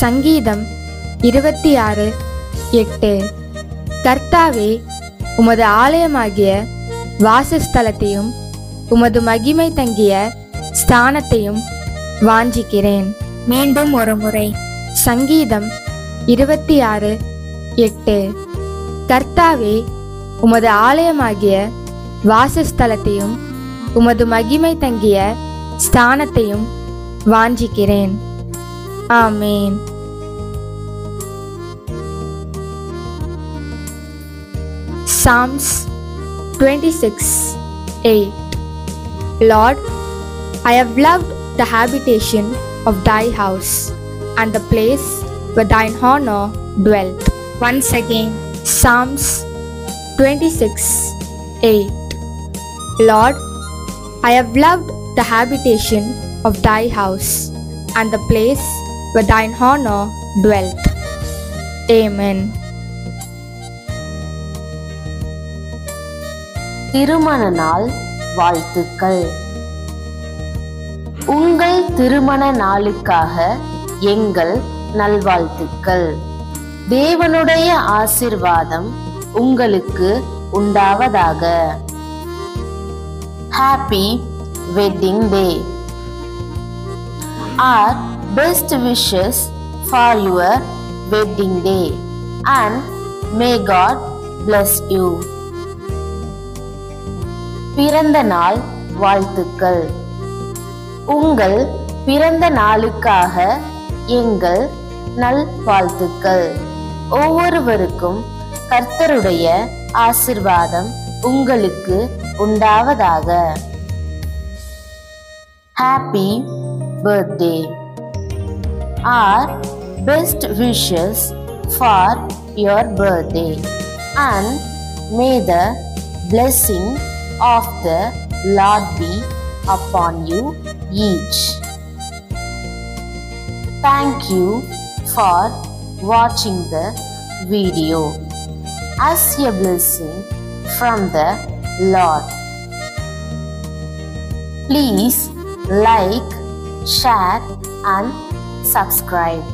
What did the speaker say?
சங்கீதம் 26:8. கர்த்தாவே, உமது ஆலயமாகிய வாசஸ்தலத்தையும் உமது மகிமை தங்கிய ஸ்தானத்தையும் வாஞ்சிக்கிறேன். மீண்டும் ஒரு முறை. சங்கீதம் 26:8. கர்த்தாவே, உமது ஆலயமாகிய வாசஸ்தலத்தையும் உமது மகிமை தங்கிய ஸ்தானத்தையும் வாஞ்சிக்கிறேன். ஆமேன். Psalms 26:8. Lord, I have loved the habitation of thy house and the place where thine honor dwelt. Once again. Psalms 26:8. Lord, I have loved the habitation of thy house and the place where thine honor dwelt. Amen. திருமண நாள் வாழ்த்துக்கள். உங்கள் திருமண நாளுக்காக எங்கள் நல்வாழ்த்துக்கள். தேவனுடைய ஆசீர்வாதம் உங்களுக்கு உண்டாவதாக. Happy Wedding Day. Our best wishes for your wedding day and may God bless you. பிறந்த நாள் வாழ்த்துக்கள். உங்கள் பிறந்த நாளுக்காக எங்கள் நல்வாழ்த்துக்கள். ஒவ்வொருவருக்கும் கர்த்தருடைய ஆசீர்வாதம் உங்களுக்கு உண்டாவதாக. Happy birthday. Our best wishes for your birthday and may the blessing of the Lord be upon you each. Thank you for watching the video as a blessing from the Lord. Please like, share and subscribe.